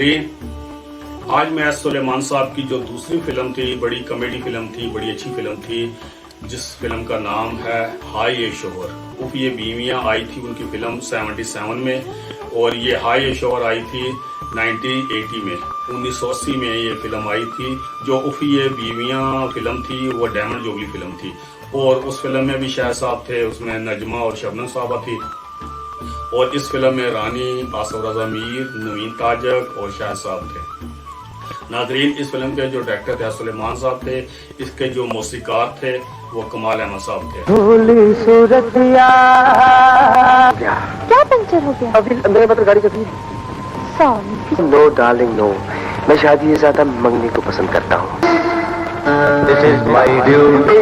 नाजरीन, आज मैं सुलेमान साहब की जो दूसरी फिल्म थी, बड़ी कॉमेडी फिल्म थी, बड़ी अच्छी फिल्म थी, जिस फिल्म का नाम है हाय ये शोहर। उफ ये बीवियाँ आई थी उनकी फिल्म 77 में, और ये हाय ये शोहर आई थी 1980 में, 1980 में ये फिल्म आई थी। जो उफ ये बीवियाँ फिल्म थी वो डायमंड जुबली फिल्म थी, और उस फिल्म में भी शाह साहब थे, उसमें नजमा और शबनम साहबा थी, और इस फिल्म में रानी, आसिफ रजा मीर, नवीन ताजक और शाह साहब थे। नाजरीन, इस फिल्म के जो डायरेक्टर थे सुलेमान साहब थे, इसके जो मौसीकार थे वो कमाल अहमद साहब थे। क्या पंचर हो गया? अभी मेरे मतलब गाड़ी कभी नो डार्लिंग नो, मैं शादी से ज्यादा मंगनी को पसंद करता हूँ। This is my duty,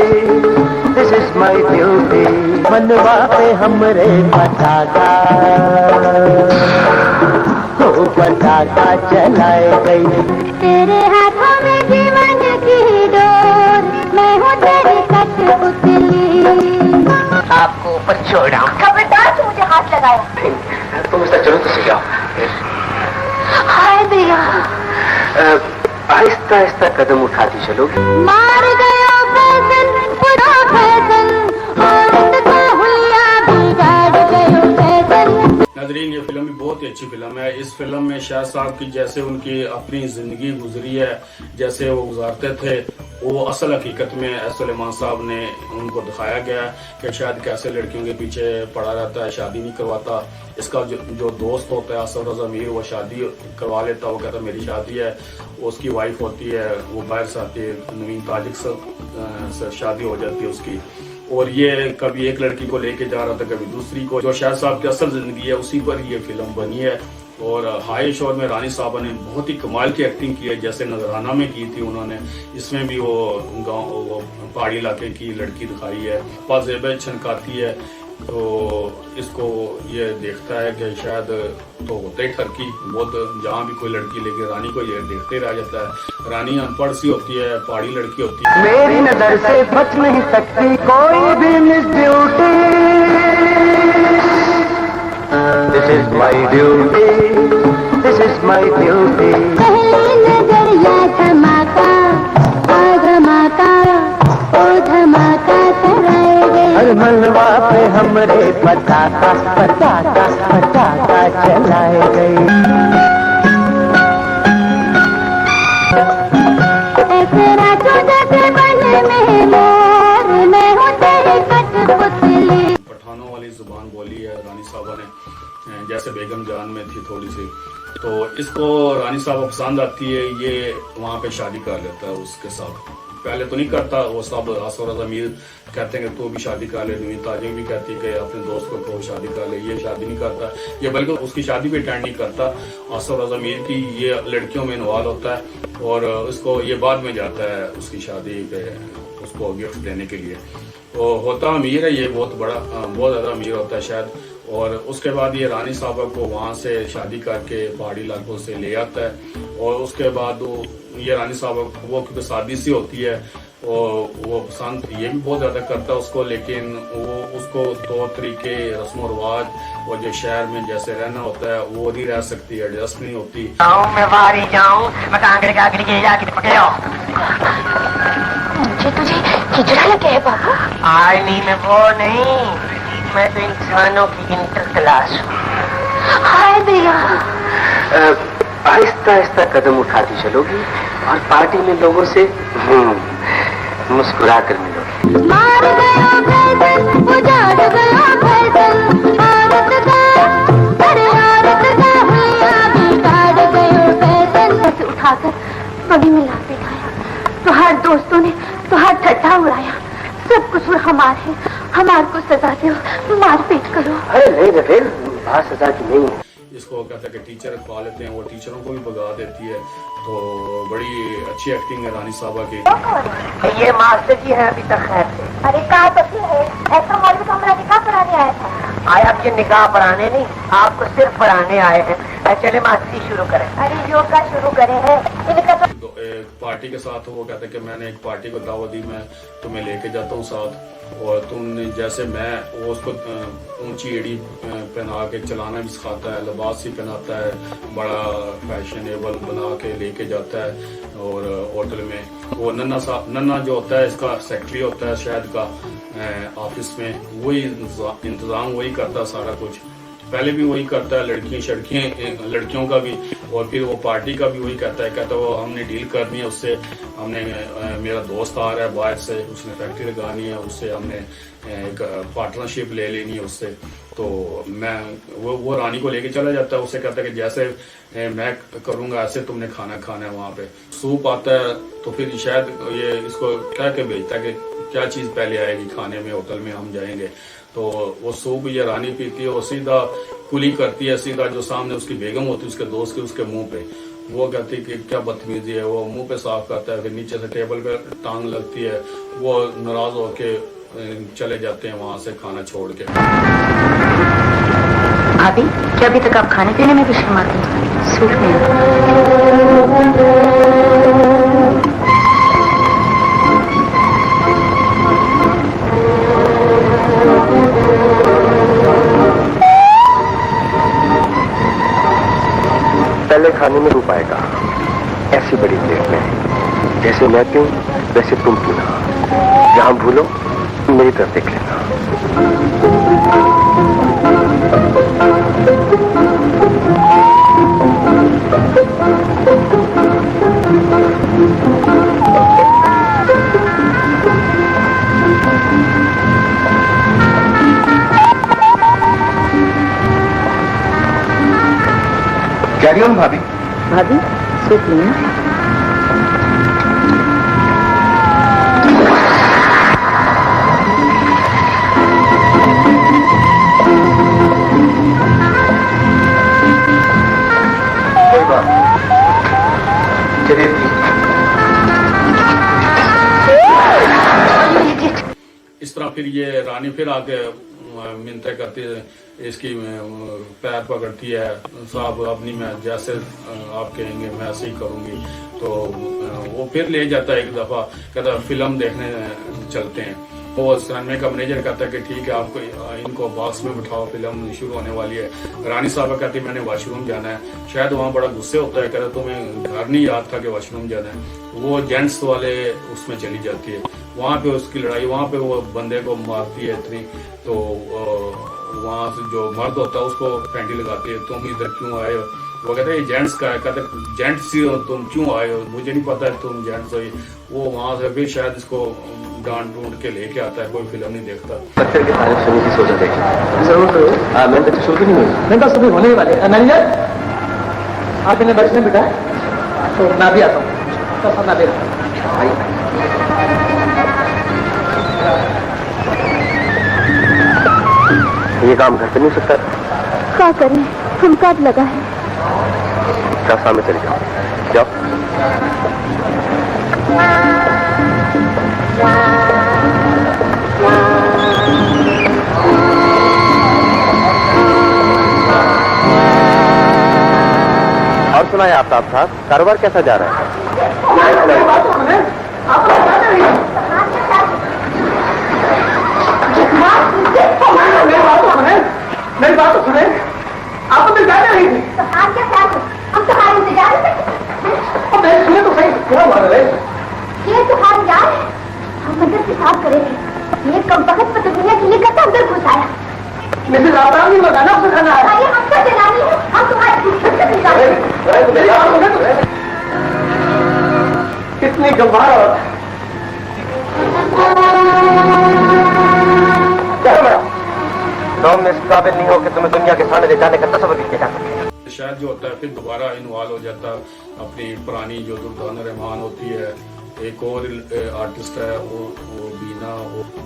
this is my duty, मनवा पे हमरे पटाखा, हो पटाखा जलाए गई। तेरे हाथों में जीवन की डोर, मैं हूँ तेरी कठपुतली। आपको ऊपर छोड़ रहा हूँ। खबरदार तू मुझे हाथ लगाया। तुम इसका चलो तो सही आओ। हाय भैया। आहिस्ता आहिस्ता कदम उठाती चलोगी। मार गया फैशन, पूरा फैशन, औरत का हुलिया बिगाड़ गयो फैशन। नाजरीन, ये फिल्म भी बहुत ही अच्छी फिल्म है। इस फिल्म में शाह साहब की जैसे उनकी अपनी जिंदगी गुजरी है, जैसे वो गुजारते थे, वो असल हकीकत में सुलेमान साहब ने उनको दिखाया गया कि शायद कैसे लड़कियों के पीछे पड़ा रहता है, शादी नहीं करवाता। इसका जो दोस्त होता है आसिफ रजा मीर, वो शादी करवा लेता, वो कहता मेरी शादी है, उसकी वाइफ होती है, वो बाहर से आती है, नवीन ताजिक से शादी हो जाती है उसकी, और ये कभी एक लड़की को लेके जा रहा था, कभी दूसरी को। जो शाह साहब की असल जिंदगी है उसी पर ये फिल्म बनी है। और हाय शोहर में रानी साहबा ने बहुत ही कमाल की एक्टिंग की है, जैसे नजराना में की थी उन्होंने, इसमें भी वो गाँव पहाड़ी इलाके की लड़की दिखाई है, पाजेब छनकाती है, तो इसको ये देखता है कि शायद तो होता ही ठरकी बहुत, जहाँ भी कोई लड़की लेके रानी को ये देखते रह जाता है। रानी अनपढ़ सी होती है, पहाड़ी लड़की होती है। मेरी नजर से बच नहीं सकती कोई भी miss beauty. This is my duty, this is my duty. पहली नजरिया धमाका, ओ धमाका, ओ धमाका कराएंगे। हर मनवा पे हमरे पटाखा पटाखा पटाखा चलाए गए। ऐसे रातों जैसे बन में मोर, मैं हूँ तेरी कठपुतली। पठानों वाली जुबान बोली है रानी साहबा ने, जैसे बेगम जान में थी थोड़ी सी, तो इसको रानी साहबा पसंद आती है, ये वहाँ पे शादी कर लेता है उसके साथ। पहले तो नहीं करता, वो सब आसिफ रजा मीर कहते हैं कि तू भी शादी कर ले, नवीन ताजिक भी कहती है कि अपने दोस्त को शादी कर ले, ये शादी नहीं करता, ये बल्कि उसकी शादी भी अटेंड नहीं करता। आसिफ रजा मीर की ये लड़कियों में इन्वॉल्व होता है, और उसको ये बाद में जाता है उसकी शादी पे उसको गिफ्ट देने के लिए। तो होता अमीर है ये, बहुत ज़्यादा अमीर होता है शायद। और उसके बाद ये रानी साहबा को वहाँ से शादी करके पहाड़ी इलाकों से ले आता है, और उसके बाद ये रानी साहबा वो क्योंकि शादी सी होती है, और वो पसंद ये भी बहुत ज़्यादा करता है उसको, लेकिन वो उसको तौर तरीके, रस्म रिवाज और जो शहर में जैसे रहना होता है वो नहीं रह सकती, एडजस्ट नहीं होती। मैं बाहर जाऊँ, मैं कांगड़े कांगड़ी के जाके पकड़ो। मुझे तुझे हिजड़ा लगे है बाबू। आर्मी में वो नहीं, मैं तो इंसानों की इंटर क्लास हूँ। हाय भैया। आहिस्ता आहिस्ता कदम उठाती चलोगी, और पार्टी में लोगों से मुस्कुरा कर मिलोगी। मार गया फैशन, उजाड़ गया फैशन, औरत का, अरे औरत का हुलिया बिगाड़ गयो फैशन। ऐसे उठाकर बगी में लात बिठाया, तो हर दोस्तों ने तो हर ठट्ठा उड़ाया, सब कुछ हमारे है, हमारे को सजा दो, मार पीट करो। अरे नहीं रफेल, बात सजा की नहीं है। इसको कहता है कि टीचर रखवा लेते हैं, वो टीचरों को भी भगा देती है, तो बड़ी अच्छी एक्टिंग है रानी साहबा की। ये मास्टर जी है अभी तक खैर से। अरे कहा तो है, ऐसा मौलवी तो हमारा निकाह पढ़ाने आया था। आए आपके निकाह पढ़ाने नहीं, आपको सिर्फ पढ़ाने आए हैं। चले मास्टरी शुरू करें। अरे योगा शुरू करे है इनका तो। पार्टी पार्टी के साथ, वो कहते हैं कि मैंने एक पार्टी को दावत दी, मैं तुम्हें लेके जाता हूँ साथ, और तुमने जैसे मैं, वो उसको ऊंची एड़ी पहना के चलाना भी सिखाता है, लिबास भी पहनाता है, बड़ा फैशनेबल बना के लेके जाता है। और होटल में वो नन्ना जो होता है, इसका सेक्रेटरी होता है शायद का ऑफिस में, वही इंतजाम वही करता है सारा कुछ, पहले भी वही करता है, लड़कियों का भी, और फिर वो पार्टी का भी वही कहता है वो हमने डील करनी है उससे, हमने मेरा दोस्त आ रहा है बाहर से, उसने फैक्ट्री लगानी है, उससे हमने एक पार्टनरशिप ले लेनी है उससे। तो मैं वो रानी को लेके चला जाता है, उससे कहता है कि जैसे मैं करूंगा ऐसे तुमने खाना खाना है। वहाँ पे सूप आता है, तो फिर शायद ये इसको कह के भेजता है कि क्या चीज पहले आएगी खाने में, होटल में हम जाएंगे। तो वो सूप ये रानी पीती है, वो सीधा कुली करती है, सीधा जो सामने उसकी बेगम होती है उसके दोस्त के, उसके मुंह पे, वो कहती है कि क्या बदतमीजी है, वो मुंह पे साफ करता है, फिर नीचे से टेबल पे टांग लगती है, वो नाराज होके चले जाते हैं वहां से खाना छोड़ के। भाभी, क्या अभी तक आप खाने पीने में भी शर्माते हैं? सूट में पहले खाने में रूप आएगा, ऐसी बड़ी प्लेट में, जैसे मैं पीऊं वैसे तुम पीना, जहां भूलो मेरी तरफ देख लेना। कैरी ऑन भाभी। भाभी, सूट लेना। कोई बात चलिए। इस तरह फिर ये रानी फिर आके मिन्नतें करती है, इसकी पैर पकड़ती है, साहब अपनी मैं जैसे आप कहेंगे मैं ऐसे ही करूंगी। तो वो फिर ले जाता है एक दफा, कहता है फिल्म देखने चलते हैं। वो सिनेमा का मैनेजर कहता है कि ठीक है, आपको इनको बॉक्स में बिठाओ, फिल्म शुरू होने वाली है। रानी साहब कहती है मैंने वॉशरूम जाना है। शायद वहाँ बड़ा गुस्से होता है, कहता तुम्हें घर नहीं याद था कि वॉशरूम जाना है। वो जेंट्स वाले उसमें चली जाती है, वहाँ पे उसकी लड़ाई, वहाँ पे वो बंदे को मारती है इतनी। तो वहाँ से जो मर्द होता है उसको फैंटी लगाती है, तुम इधर क्यों आए हो? वो कहते हैं जेंट्स का है, कहते जेंट्स ही हो तुम, क्यों आए हो? मुझे नहीं पता है तुम जेंट्स हो। वो वहाँ से फिर शायद इसको डांट ढूंढ के लेके आता है, कोई फिल्म नहीं देखता। पत्थर की तारीफ सुनी थी, सोचा देखी जरूर करो। हाँ, मैंने तो शुरू नहीं हुई, मैं बस अभी होने ही वाले। मैनेजर, आप इन्हें बचने बिठा, तो मैं भी आता हूँ। तो मैं भी ये काम घर पे नहीं हो सकता? क्या करें, हम कब लगा है। क्या सामने चले जाओ, जाओ। और सुनाए आफ्ताब साहब, कारोबार कैसा जा रहा है? मेरी बात तो सुने, आप लोग क्या कर रही हैं? मेरी बात तो सुने, मेरी बात तो सुने, आप तो क्या कर रही थी? हम तुम्हारे इंतजार में थे। अब मैं सुने तो सही, क्या हुआ है? ये तुम्हारे यार है, हम अंदर पेशाब करेंगे। ये कम वक्त में तो दुनिया के लिए करता अंदर घुस आया। मिसेज आबराम ने बताना सिखाना है। ये हमसे जलानी है, हम तुम्हारे पीछे से निकालेंगे। मेरी बात सुने तो कितनी गंभीर और तुम इस काबिल नहीं हो कि तुम्हें दुनिया के सामने ले जाने का तस्वीर भी किया जा सके। शायद जो होता है फिर दोबारा इन्वॉल्व हो जाता है अपनी पुरानी जो दुर्दाना रहमान होती है। एक और आर्टिस्ट है वो बीना,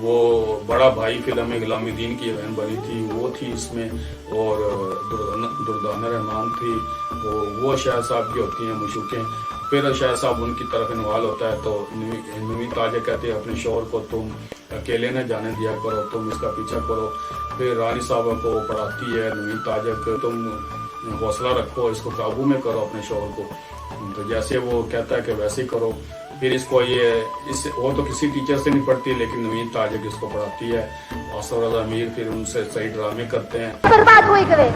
वो बड़ा भाई फिल्म में गुलामी दीन की बहन बनी थी, वो थी इसमें। और दुर्दाना रहमान थी, वो शायद साहब की होती हैं मशूकें। फिर शायद साहब उनकी तरफ इन्वॉल्व होता है, तो नवीन ताजे कहते हैं अपने शोहर को तुम अकेले न जाने दिया करो, तुम इसका पीछा करो। फिर रानी साहब को पढ़ाती है नवीन ताजक, तुम हौसला रखो, इसको काबू में करो अपने शोहर को। तो जैसे वो कहता है कि वैसे ही करो। फिर इसको वो तो किसी टीचर से नहीं पढ़ती, लेकिन नवीन ताजिक इसको पढ़ाती है। आसर रजा मीर फिर उनसे सही ड्रामे करते हैं। बर्बाद हुई गए।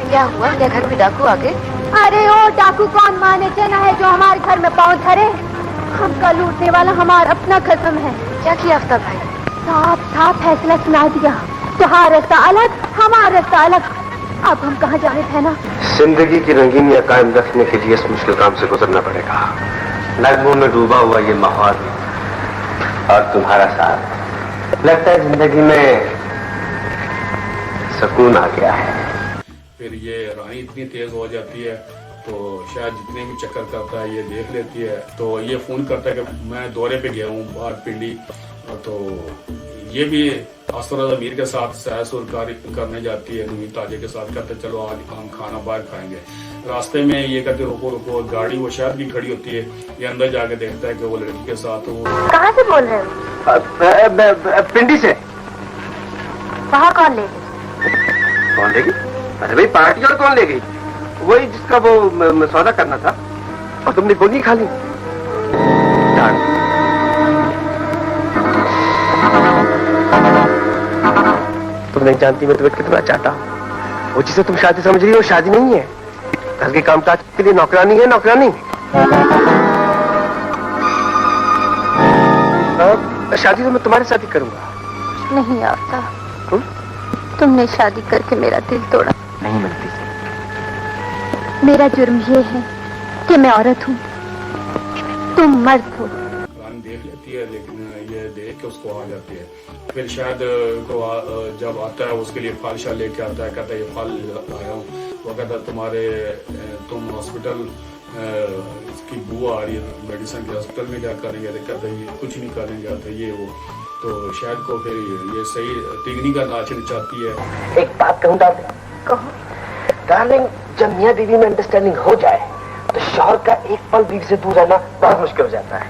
क्या हुआ? क्या घर में डाकू आ गए? अरे ओ डाकू कौन माने चना है जो हमारे घर में पाँव धरे? हमका लूटने वाला हमारा अपना कसम है। क्या किया आफ्ताब भाई? साफ साफ फैसला सुना दिया, तुम्हारा रास्ता अलग हमारा रास्ता अलग। अब हम कहाँ जाने थे ना। जिंदगी की रंगीनियां कायम रखने के लिए इस मुश्किल काम से गुजरना पड़ेगा। नगमों में डूबा हुआ ये माहौल और तुम्हारा साथ, लगता है जिंदगी में सुकून आ गया है। फिर ये रानी इतनी तेज हो जाती है तो शायद जितने भी चक्कर करता है ये देख लेती है, तो ये फोन करता है कि मैं दौरे पे गया हूँ बाहर पिंडी। तो ये भी असर अमीर के साथ सैर सुर करने जाती है, नवीन ताजे के साथ। कहते चलो आज हम खाना बाहर खाएंगे। रास्ते में ये कहते रुको रुको, गाड़ी वो शायद भी खड़ी होती है। ये अंदर जाके देखता है कि वो लड़की के साथ वो। कहाँ से बोल रहे हो? पिंडी से। वहाँ कौन ले गई? कौन ले गई? अरे भाई पार्टी और कौन ले गई? वही जिसका वो सौदा करना था। और तुमने गोली खा ली। तुम नहीं जानती मैं तुम्हें कितना चाहता हूँ। वो जिसे तुम शादी समझ रही हो शादी नहीं है, घर के कामकाज के लिए नौकरानी है, नौकरानी। शादी तो मैं तुम्हारे साथ ही करूंगा। नहीं आता, तुमने शादी करके मेरा दिल तोड़ा। नहीं मिलती। मेरा जुर्म ये है कि मैं औरत हूँ, तुम मर्द हो। रानी देख लेती है, लेकिन ये देख के उसको आ जाती है। फिर शायद जब आता है उसके लिए फल शा लेके आता है। कहता है ये फल आया हूँ। वो कहता है तुम हॉस्पिटल इसकी बुआ आ रही है मेडिसिन के, हॉस्पिटल में क्या करेंगे? कहता है ये कुछ नहीं करेंगे। आता ये वो तो शायद को फिर ये सही तिगनी का नाच नचाती है। एक बात कहूँ डार्लिंग, जब मियाँ बीवी में अंडरस्टैंडिंग हो जाए तो शौहर का एक पल बीवी से दूर रहना बहुत मुश्किल हो जाता है।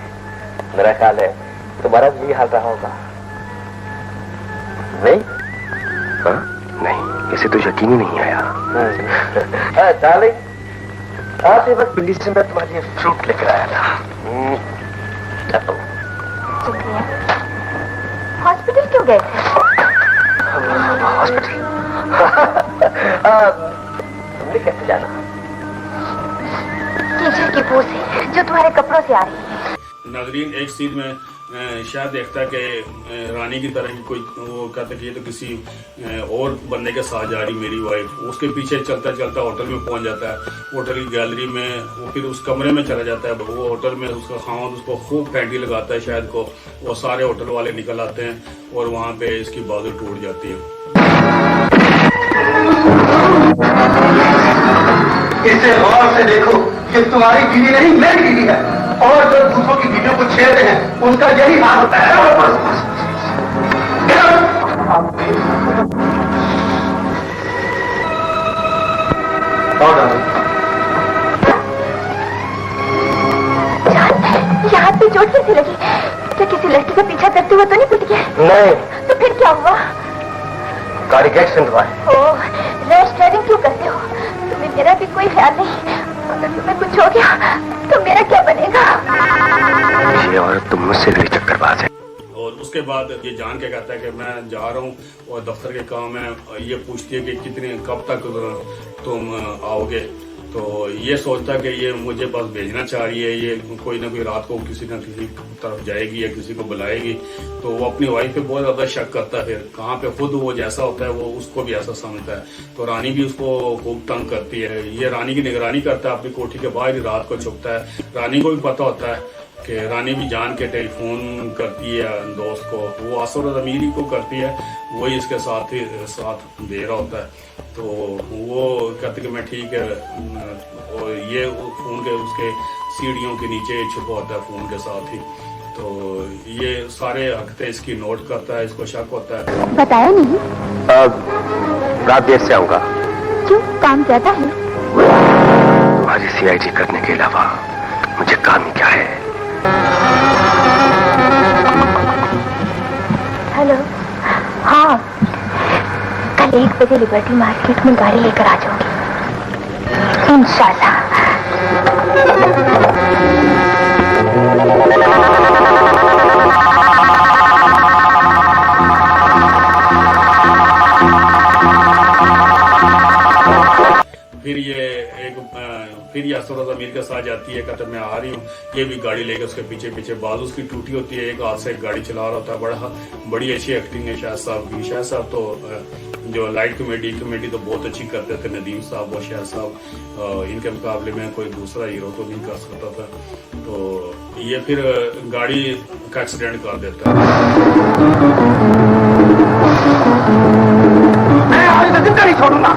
मेरा ख्याल है तुम्हारा भी हाल रहा होगा। नहीं? हाँ? नहीं, इसे तो यकीन ही नहीं आया। डार्लिंग, आज बस दिल्ली से मैं तुम्हारे लिए फ्रूट लेकर आया था। हॉस्पिटल क्यों गए थे? हॉस्पिटल? तुमने कैसे जाना? टीचर की बू से जो तुम्हारे कपड़ों से आ रही है। नाजरीन एक सीन में शायद देखता है कि रानी की तरह की कोई, वो कहता है कि ये तो किसी और बंदे के साथ जा रही मेरी वाइफ। उसके पीछे चलता चलता होटल में पहुंच जाता है। होटल की गैलरी में वो फिर उस कमरे में चला जाता है। वो होटल में उसका खामद उसको खूब फैंटी लगाता है शायद को। वो सारे होटल वाले निकल आते हैं और वहाँ पे इसकी बाजू टूट जाती है। इसे गौर से देखो, ये तुम्हारी बीवी नहीं मेरी बीवी है। और जो दूसरों की बीवियों को छेड़ते हैं उनका यही हाल होता है। यहाँ पे चोट कैसी लगी? क्या किसी लड़की का पीछा करते हुए तो नहीं पिट गया? नहीं। तो फिर क्या हुआ? गाड़ी का एक्सीडेंट हुआ है। ओह, रैश ड्राइविंग क्यों करते हो? तुम्हें मेरा भी कोई ख्याल नहीं। अगर तुम्हें कुछ हो गया तो मेरा क्या बनेगा? ये औरत तुम मुझसे भी चक्करबाज है। और उसके बाद ये जान के कहता है कि मैं जा रहा हूँ और दफ्तर के काम है। ये पूछती है कि कब तक तुम आओगे? तो ये सोचता कि ये मुझे बस भेजना चाह रही है, ये कोई ना कोई रात को किसी न किसी तरफ जाएगी या किसी को बुलाएगी। तो वो अपनी वाइफ पे बहुत ज्यादा शक करता है। फिर कहाँ पे खुद वो जैसा होता है वो उसको भी ऐसा समझता है। तो रानी भी उसको खूब तंग करती है। ये रानी की निगरानी करता है, अपनी कोठी के बाहर ही रात को छुपता है। रानी को भी पता होता है कि रानी भी जान के टेलीफोन करती है दोस्त को। वो असर अमीरी को करती है, वही इसके साथ दे रहा होता है। तो वो कहते कि मैं ठीक है। और ये फोन के उसके सीढ़ियों के नीचे छुपा होता है फोन के साथ ही। तो ये सारे हरकतें इसकी नोट करता है, इसको शक होता है। बताया नहीं? रात देर से आऊंगा। क्यों, काम ज्यादा है? तुम्हारी CID करने के अलावा मुझे काम ही क्या है? हेलो, हाँ, कल 1 बजे लिबर्टी मार्केट में गाड़ी लेकर आ जाऊंगी इंशाल्लाह। आ जाती है, कहता मैं आ रही हूँ, ये भी गाड़ी लेकर उसके पीछे पीछे, बाजू उसकी टूटी होती है, एक हाथ से गाड़ी चला रहा होता है। बड़ी अच्छी एक्टिंग है शाहिद साहब की। शाहिद साहब तो जो लाइट कॉमेडी तो बहुत अच्छी करते थे, नदीम साहब और शाहिद साहब, इनके मुकाबले में कोई दूसरा हीरो तो नहीं कर सकता था। तो ये फिर गाड़ी का एक्सीडेंट कर देता है। मैं आज तक जिंदा नहीं छोड़ूंगा।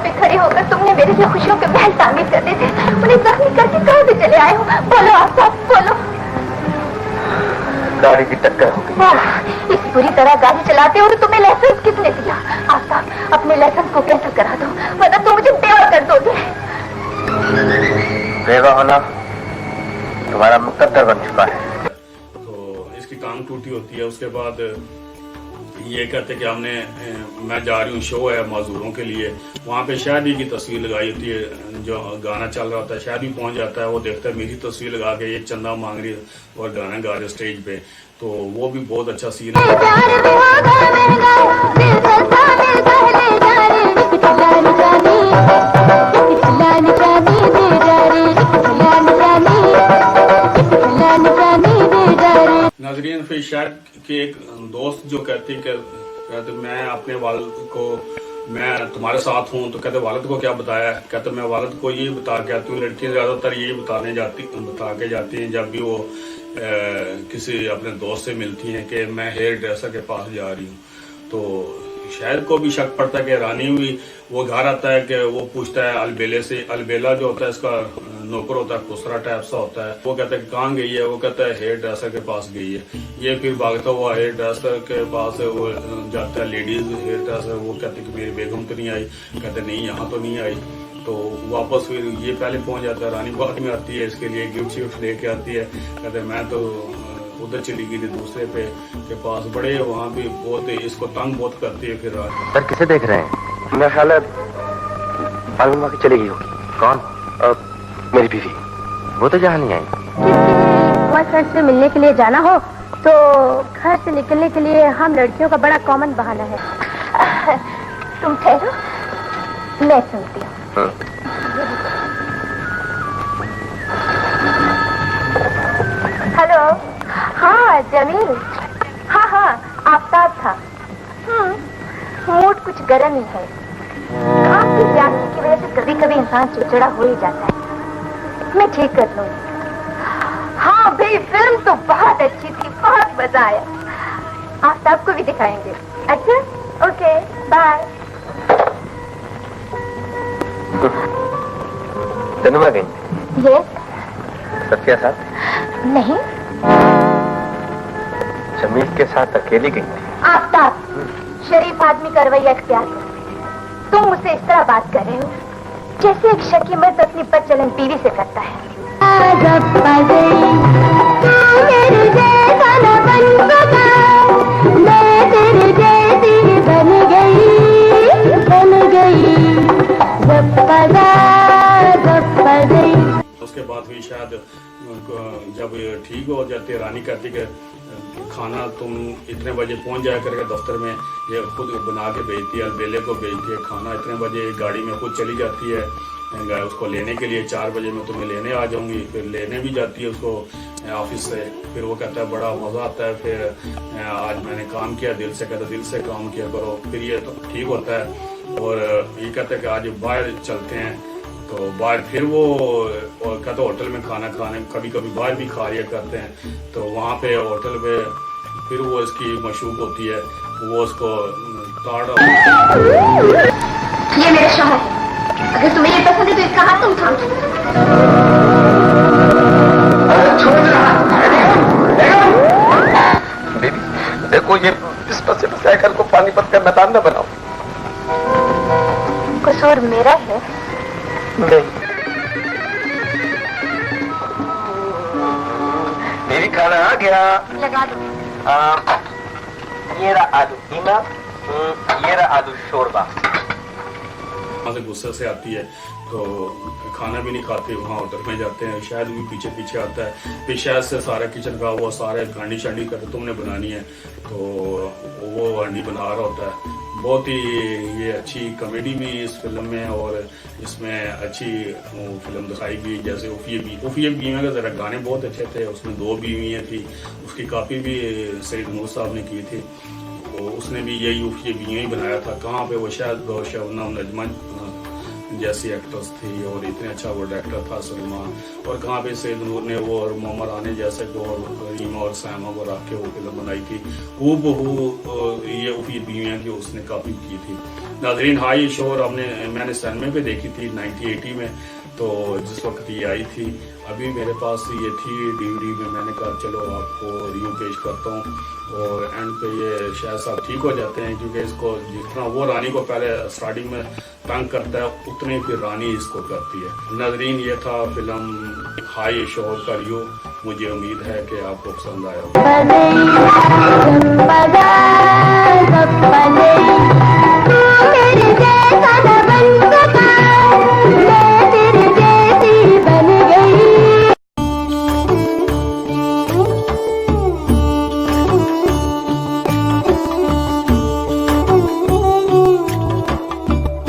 पे खड़े होकर तुमने मेरे लिए खुशियों के महल तामीर कर दी थी, उन्हें जख्मी करके कहाँ से चले आए हो? बोलो आफताब, बोलो। गाड़ी की टक्कर हो गई। इस पूरी तरह गाड़ी चलाते हो तो तुम्हें लाइसेंस किसने दिया? आफताब, अपने लाइसेंस को कैंसिल करा दो, वरना तुम मुझे बेवा कर दोगे। बेवा होना तुम्हारा मुकद्दर बन चुका है। तो इसकी टांग टूटी होती है। उसके बाद ये कहते कि मैं जा रही हूँ, शो है माजूरों के लिए, वहाँ पे शादी की तस्वीर लगाई होती है, जो गाना चल रहा होता है। शादी पहुँच जाता है, वो देखता है मेरी तस्वीर लगा के एक चंदा मांग रही है और गाना गा रहे स्टेज पे। तो वो भी बहुत अच्छा सीन है। नाजरीन, फिर शायद कि एक दोस्त जो कहती कहते मैं अपने वालिद को, मैं तुम्हारे साथ हूँ, तो कहते वालिद को क्या बताया? कहते मैं वालिद को ये बता के आती हूँ। लड़कियां ज्यादातर ये बता के जाती हैं जब भी वो किसी अपने दोस्त से मिलती हैं कि मैं हेयर ड्रेसर के पास जा रही हूँ। तो शायद को भी शक पड़ता है कि रानी भी वो घर आता है कि वो पूछता है अलबेले से, अलबेला जो होता है इसका नौकर होता है, खुसरा टाइप सा होता है। वो कहता है कहाँ गई है? वो कहता है हेयर ड्रेसर के पास गई है। ये फिर भागता हुआ हेयर ड्रेसर के पास वो जाता है, लेडीज हेयर ड्रेसर। वो कहते कि मेरी बेगम तो नहीं आई? कहते नहीं, यहाँ तो नहीं आई। तो वापस फिर ये पहले पहुंच जाता है, रानी बाद में आती है, इसके लिए गिफ्ट शिफ्ट लेके आती है। कहते मैं तो उधर चली गई थी दूसरे पे के पास, बड़े वहाँ भी बहुत इसको तंग बहुत करती है। फिर सर किसे देख रहे हैं? मेरा ख्याल है मालूम की चली गई होगी। कौन? मेरी बीवी। वो तो जहाँ नहीं आई। किसी बॉयफ्रेंड से मिलने के लिए जाना हो तो घर से निकलने के लिए हम लड़कियों का बड़ा कॉमन बहाना है। तुम ठहरो, मैं सुनती हूँ। हेलो, हाँ जमील, हाँ आफताब था। मूड कुछ गर्म ही है। काम की ज्यादती की वजह से कभी कभी इंसान चिड़चिड़ा हो ही जाता है। मैं ठीक कर लूंगी। हाँ भाई, फिल्म तो बहुत अच्छी थी, बहुत मजा आया। आफताब को भी दिखाएंगे। अच्छा, ओके, बाय। तनुमा गई? यस। सफिया साथ? नहीं, जमील के साथ अकेली गई थी। आफताब, शरीफ आदमी का रवैया इख्तियार करो। तुम मुझसे इस तरह बात कर रहे हो जैसे एक शकी मर्द अपनी बदचलन बीवी से करता है। उसके बाद भी शायद जब ठीक हो जाती, रानी कहती कि खाना तुम इतने बजे पहुंच जाया करके दफ्तर में, ये खुद बना के भेजती है, अलबेले को भेजती है खाना। इतने बजे गाड़ी में खुद चली जाती है उसको लेने के लिए। 4 बजे मैं तुम्हें लेने आ जाऊंगी। फिर लेने भी जाती है उसको ऑफिस से। फिर वो कहता है बड़ा मजा आता है, फिर आज मैंने काम किया दिल से। कहता दिल से काम किया करो, फिर ये तो ठीक होता है। और ये कहता है कि आज बाहर चलते हैं। तो बाहर फिर वो कहते होटल में खाना खाने, कभी कभी बाहर भी खा लिया करते हैं। तो वहाँ पे होटल पे फिर वो इसकी मशूक होती है, वो उसको ये मेरा शौहर है, अगर तुम्हें ये पसंद है तो इसका हाथ तुम थाम। बेबी देखो, ये इस पसे पसाए घर को पानीपत का मैदान न बनाओ। कसूर मेरा है? नहीं, मेरी खाना आ गया। लगा दो। ये रहा आलू कीमा, ये रहा आलू शोरबा। वहाँ से गुस्से से आती है तो खाना भी नहीं खाते, वहाँ होटल में जाते हैं, शायद भी पीछे पीछे आता है, फिर शायद से सारा किचन का वो सारे हांडी शांडी करते तुमने बनानी है, तो वो हांडी बना रहा होता है। बहुत ही ये अच्छी कॉमेडी भी इस फिल्म में, और इसमें अच्छी फिल्म दिखाई गई। जैसे उफिया बीवियाँ का ज़रा गाने बहुत अच्छे थे, उसमें 2 बीवियाँ थी, उसकी कापी भी सईद नूर साहब ने की थी, तो उसने भी यही उफिया बीवियाँ ही बनाया था। कहाँ पे वो शायद शबनम नजमा जैसी एक्ट्रेस थी, और इतने अच्छा वो डायरेक्टर था सलमान, और कहाँ पे सईद नूर ने वो और मोहम्मद रानी जैसे को रीमा और सैमा को रख के वो फिल्म बनाई थी। हूबहू ये उफिया बीवियाँ की उसने कापी की थी। नाजरीन, हाई शोर मैंने सिनेमा पे देखी थी 1980 में, तो जिस वक्त ये आई थी, अभी मेरे पास ये थी DVD में, मैंने कहा चलो आपको रिव्यू पेश करता हूँ, और एंड पे ये शायद साहब ठीक हो जाते हैं, क्योंकि इसको जितना वो रानी को पहले स्टार्टिंग में तंग करता है, उतने फिर रानी इसको करती है। नाजरीन, ये था फिल्म हाई शोर का रिव्यू, मुझे उम्मीद है कि आपको पसंद आया होगा।